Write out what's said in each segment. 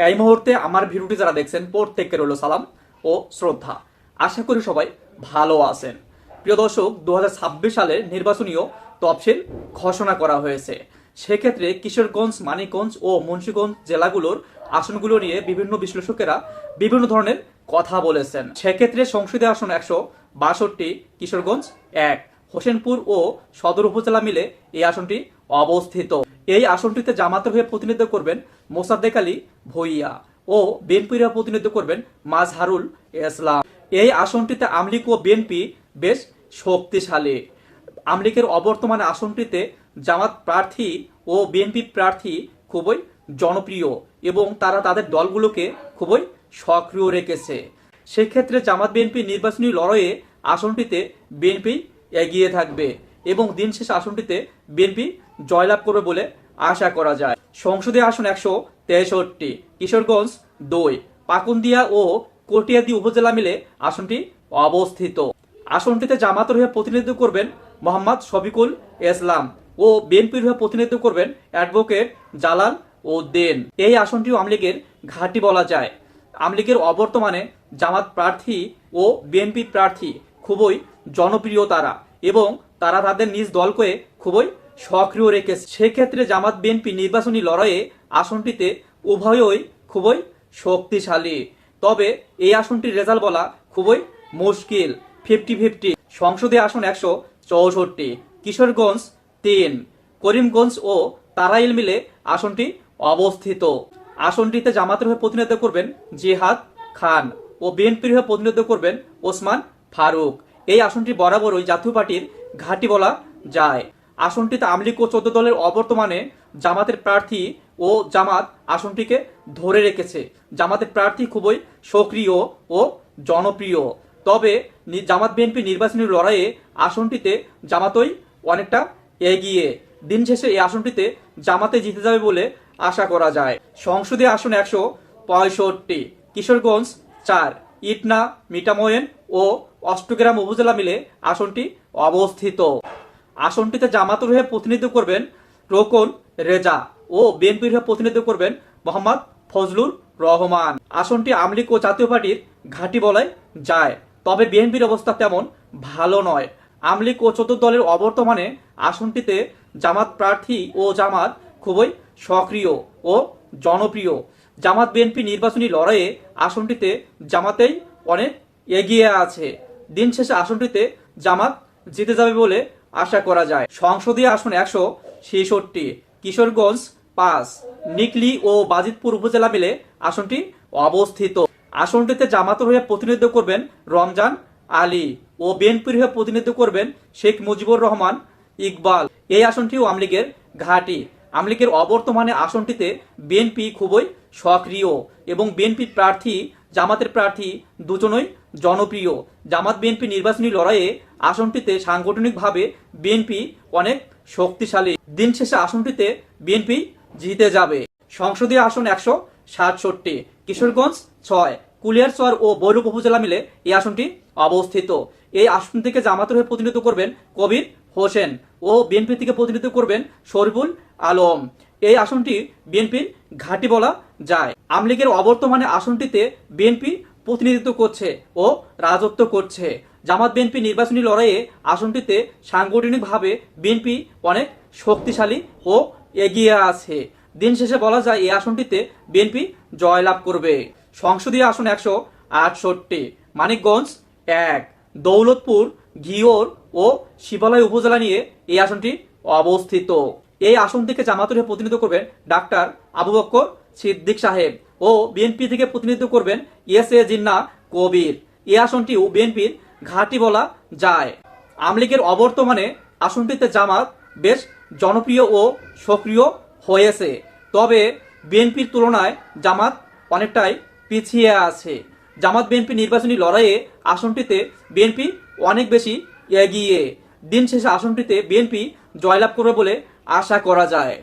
এই মুহূর্তে আমার ভিডিওটি যারা দেখছেন প্রত্যেককে রইল সালাম ও শ্রদ্ধা। আশা করি সবাই ভালো আছেন। প্রিয় দর্শক, 2026 সালের নির্বাচনীয় তফসিল ঘোষণা করা হয়েছে। সেক্ষেত্রে কিশোরগঞ্জ, মানিকগঞ্জ ও মুন্সিগঞ্জ জেলাগুলোর আসনগুলো নিয়ে বিভিন্ন বিশ্লেষকেরা বিভিন্ন ধরনের কথা বলেছেন। সেক্ষেত্রে সংসদীয় আসন 162, কিশোরগঞ্জ 1, হোসেনপুর ও সদর উপজেলা মিলে এই আসনটি অবস্থিত। এই আসনটিতে জামাতের হয়ে প্রতিনিধিত্ব করবেন মোসাদ্দেক আলী ভূঁইয়া ও বিএনপির হয়ে প্রতিনিধিত্ব করবেন মাজহারুল ইসলাম। এই আসনটিতে আওয়ামী লীগ ও বিএনপি বেশ শক্তিশালী। আওয়ামী লীগের অবর্তমানে আসনটিতে জামাত প্রার্থী ও বিএনপি প্রার্থী খুবই জনপ্রিয় এবং তারা তাদের দলগুলোকে খুবই সক্রিয় রেখেছে। সেক্ষেত্রে জামাত বিএনপি নির্বাচনী লড়াইয়ে আসনটিতে বিএনপি এগিয়ে থাকবে এবং দিন শেষে আসনটিতে বিএনপি জয়লাভ করবে বলে আশা করা যায়। সংসদীয় আসন 163, কিশোরগঞ্জ 2, পাকুন্দিয়া ও কটিয়াদি উপজেলা মিলে আসনটি অবস্থিত। আসনটিতে জামাতের হয়ে প্রতিনিধিত্ব করবেন মোহাম্মদ শফিকুল ইসলাম ও বিএনপির হয়ে প্রতিনিধিত্ব করবেন অ্যাডভোকেট জালাল উদ্দিন। এই আসনটিও আওয়ামী লীগের ঘাঁটি বলা যায়। আওয়ামী লীগের অবর্তমানে জামাত প্রার্থী ও বিএনপি প্রার্থী খুবই জনপ্রিয় তারা এবং তারা তাদের নিজ দলকে খুবই সক্রিয় রেখেছে। সেক্ষেত্রে জামাত বিএনপি নির্বাচনী লড়াইয়ে আসনটিতে উভয়ই খুবই শক্তিশালী। তবে এই আসনটির রেজাল্ট বলা খুবই মুশকিল, 50-50। সংসদীয় আসন 164, কিশোরগঞ্জ 3, করিমগঞ্জ ও তারাইল মিলে আসনটি অবস্থিত। আসনটিতে জামাতের হয়ে প্রতিনিধিত্ব করবেন জিহাদ খান ও বিএনপির হয়ে প্রতিনিধিত্ব করবেন ওসমান ফারুক। এই আসনটি বরাবরই জাতীয় পার্টির ঘাঁটি বলা যায়। আসনটিতে আওয়ামী লীগ ও 14 দলের অবর্তমানে জামাতের প্রার্থী ও জামাত আসনটিকে ধরে রেখেছে। জামাতের প্রার্থী খুবই সক্রিয় ও জনপ্রিয়। তবে জামাত বিএনপি নির্বাচনী লড়াইয়ে আসনটিতে জামাতই অনেকটা এগিয়ে। দিন শেষে এই আসনটিতে জামাতে জিতে যাবে বলে আশা করা যায়। সংসদীয় আসন 165, কিশোরগঞ্জ 4, ইটনা, মিঠামইন ও অষ্টগ্রাম উপজেলা মিলে আসনটি অবস্থিত। আসনটিতে জামাতের হয়ে প্রতিনিধিত্ব করবেন রোকন রেজা ও বিএনপির হয়ে প্রতিনিধিত্ব করবেন মোহাম্মদ ফজলুর রহমান। আসনটি আওয়ামী লীগ ও জাতীয় পার্টির ঘাঁটি বলাই যায়। তবে বিএনপির অবস্থা তেমন ভালো নয়। আওয়ামী লীগ ও 14 দলের অবর্তমানে আসনটিতে জামাত প্রার্থী ও জামাত খুবই সক্রিয় ও জনপ্রিয়। জামাত বিএনপি নির্বাচনী লড়াইয়ে আসনটিতে জামাতেই অনেক এগিয়ে আছে। দিন শেষে আসনটিতে জামাত জিতে যাবে বলে আশা করা যায়। সংসদীয় আসন 166, কিশোরগঞ্জ 5, নিকলি ও বাজিতপুর উপজেলা মিলে আসনটি অবস্থিত। আসনটিতে জামাতের হয়ে প্রতিনিধিত্ব করবেন রমজান আলী ও বিএনপির হয়ে প্রতিনিধিত্ব করবেন শেখ মুজিবুর রহমান ইকবাল। এই আসনটিও আওয়ামী লীগের ঘাঁটি। আওয়ামী লীগের অবর্তমানে আসনটিতে বিএনপি খুবই সক্রিয় এবং বিএনপি প্রার্থী জামাতের প্রার্থী দুজনই জনপ্রিয়। জামাত বিএনপি নির্বাচনী লড়াইয়ে আসনটিতে সাংগঠনিকভাবে বিএনপি অনেক শক্তিশালী। দিন শেষে আসনটিতে বিএনপি জিতে যাবে। সংসদীয় আসন 167, কিশোরগঞ্জ 6, কুলিয়ারচর ও বৈরব উপজেলা মিলে এই আসনটি অবস্থিত। এই আসন থেকে জামাতের হয়ে প্রতিনিধিত্ব করবেন কবির হোসেন ও বিএনপি থেকে প্রতিনিধিত্ব করবেন শরীফুল আলম। এই আসনটি বিএনপির ঘাঁটি বলা যায়। আওয়ামী লীগের অবর্তমানে আসনটিতে বিএনপি প্রতিনিধিত্ব করছে ও রাজত্ব করছে। জামাত বিএনপি নির্বাচনী লড়াইয়ে আসনটিতে সাংগঠনিকভাবে বিএনপি অনেক শক্তিশালী ও এগিয়ে আছে। দিন শেষে বলা যায় এই আসনটিতে বিএনপি জয়লাভ করবে। সংসদীয় আসন 168, মানিকগঞ্জ 1, দৌলতপুর, ঘিওর ও শিবালয় উপজেলা নিয়ে এই আসনটি অবস্থিত। এই আসন থেকে জামাতের হয়ে প্রতিনিধিত্ব করবেন ডাক্তার আবু বক্কর সিদ্দিক সাহেব ও বিএনপি থেকে প্রতিনিধিত্ব করবেন এস এ জিন্না কবির। এই আসনটিও বিএনপির ঘাঁটি বলা যায়। আওয়ামী লীগের অবর্তমানে আসনটিতে জামাত বেশ জনপ্রিয় ও সক্রিয় হয়েছে। তবে বিএনপির তুলনায় জামাত অনেকটাই পিছিয়ে আছে। জামাত বিএনপি নির্বাচনী লড়াইয়ে আসনটিতে বিএনপি অনেক বেশি এগিয়ে। দিন শেষে আসনটিতে বিএনপি জয়লাভ করবে বলে আশা করা যায়।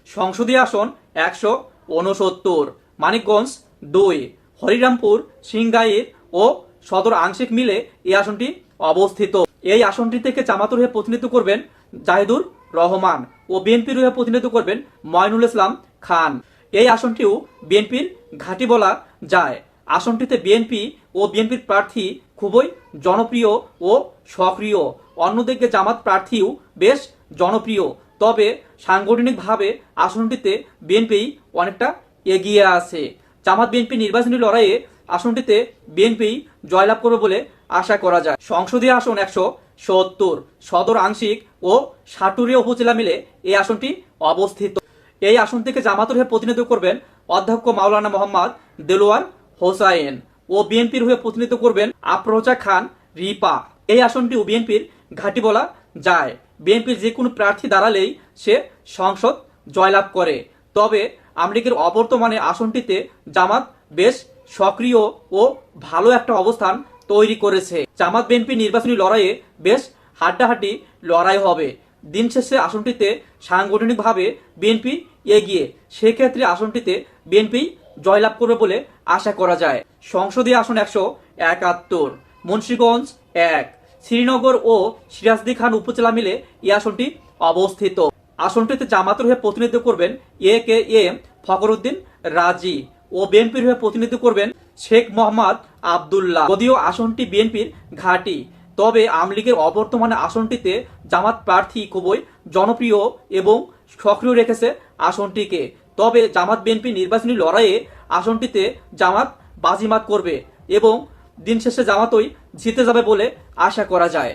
সংসদীয় আসন 169, মানিকগঞ্জ 2, হরিরামপুর, সিংগাইর ও সদর আংশিক মিলে এই আসনটি অবস্থিত। এই আসনটি থেকে জামাতের হয়ে প্রতিনিধিত্ব করবেন জাহিদুর রহমান ও বিএনপির হয়ে প্রতিনিধিত্ব করবেন মঈনুল ইসলাম খান। এই আসনটিও বিএনপির ঘাঁটি বলা যায়। আসনটিতে বিএনপি ও বিএনপির প্রার্থী খুবই জনপ্রিয় ও সক্রিয়। অন্যদিকে জামাত প্রার্থীও বেশ জনপ্রিয়, তবে সাংগঠনিকভাবে আসনটিতে বিএনপি অনেকটা এগিয়ে আছে। জামাত বিএনপি নির্বাচনী লড়াইয়ে আসনটিতে বিএনপি জয়লাভ করবে বলে আশা করা যায়। সংসদীয় আসন 170, সদর আংশিক ও সাটুরিয়া উপজেলা মিলে এই আসনটি অবস্থিত। এই আসন থেকে জামাতের হয়ে প্রতিনিধিত্ব করবেন অধ্যক্ষ মাওলানা মোহাম্মদ দেলোয়ার হোসাইন ও বিএনপির হয়ে প্রতিনিধিত্ব করবেন আফরোজা খান রিপা। এই আসনটিও বিএনপির ঘাঁটি বলা যায়। বিএনপির যে কোনো প্রার্থী দাঁড়ালেই সে সংসদ জয়লাভ করে। তবে আওয়ামী লীগের অবর্তমানে আসনটিতে জামাত বেশ সক্রিয় ও ভালো একটা অবস্থান তৈরি করেছে। জামাত বিএনপি নির্বাচনী লড়াইয়ে বেশ হাড্ডাহাড্ডি লড়াই হবে। দিন শেষে আসনটিতে সাংগঠনিকভাবে বিএনপি এগিয়ে, সেক্ষেত্রে আসনটিতে বিএনপি জয়লাভ করবে বলে আশা করা যায়। সংসদীয় আসন 171, মুন্সিগঞ্জ 1, শ্রীনগর ও সিরাজদি খান উপজেলা মিলে এই আসনটি অবস্থিত। আসনটিতে জামাতের হয়ে প্রতিনিধিত্ব করবেন AKM ফখরুদ্দিন রাজি ও বিএনপির হয়ে প্রতিনিধিত্ব করবেন শেখ মোহাম্মদ আবদুল্লাহ। যদিও আসনটি বিএনপির ঘাঁটি, তবে আওয়ামী লীগের অবর্তমানে আসনটিতে জামাত প্রার্থী খুবই জনপ্রিয় এবং সক্রিয় রেখেছে আসনটিকে। তবে জামাত বিএনপি নির্বাচনী লড়াইয়ে আসনটিতে জামাত বাজিমাত করবে এবং দিন শেষে জামাতই জিতে যাবে বলে আশা করা যায়।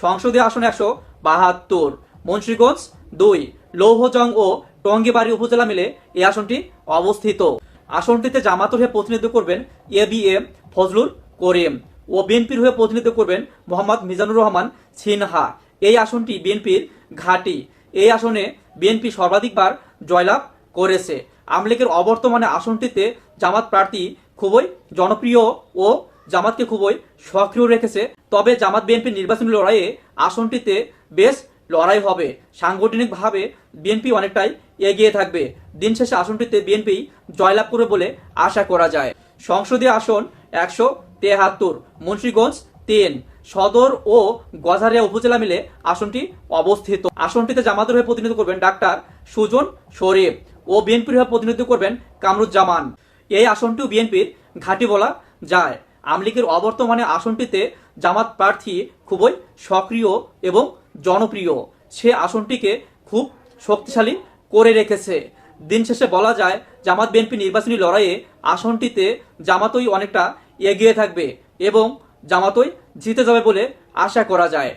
সংসদীয় আসন 172, মুন্সিগঞ্জ 2, লৌহজং ও টঙ্গীবাড়ি উপজেলা মিলে এই আসনটি অবস্থিত। আসনটিতে জামাতের হয়ে প্রতিনিধিত্ব করবেন ABM ফজলুল করিম ও বিএনপির হয়ে প্রতিনিধিত্ব করবেন মোহাম্মদ মিজানুর রহমান সিনহা। এই আসনটি বিএনপির ঘাঁটি। এই আসনে বিএনপি সর্বাধিকবার জয়লাভ করেছে। আওয়ামী লীগের অবর্তমানে আসনটিতে জামাত প্রার্থী খুবই জনপ্রিয় ও জামাতকে খুবই সক্রিয় রেখেছে। তবে জামাত বিএনপি নির্বাচনী লড়াইয়ে আসনটিতে বেশ লড়াই হবে। সাংগঠনিকভাবে বিএনপি অনেকটাই এগিয়ে থাকবে। দিন শেষে আসনটিতে বিএনপি জয়লাভ করবে বলে আশা করা যায়। সংসদীয় আসন 173, মুন্সিগঞ্জ 3, সদর ও গজারিয়া উপজেলা মিলে আসনটি অবস্থিত। আসনটিতে জামাতের হয়ে প্রতিনিধিত্ব করবেন ডাক্তার সুজন শরীফ ও বিএনপির হয়ে প্রতিনিধিত্ব করবেন কামরুজ্জামান। এই আসনটিও বিএনপির ঘাঁটি বলা যায়। আওয়ামী লীগের অবর্তমানে আসনটিতে জামাত প্রার্থী খুবই সক্রিয় এবং জনপ্রিয়। সে আসনটিকে খুব শক্তিশালী করে রেখেছে। দিন শেষে বলা যায় জামাত বিএনপি নির্বাচনী লড়াইয়ে আসনটিতে জামাতই অনেকটা এগিয়ে থাকবে এবং জামাতই জিতে যাবে বলে আশা করা যায়।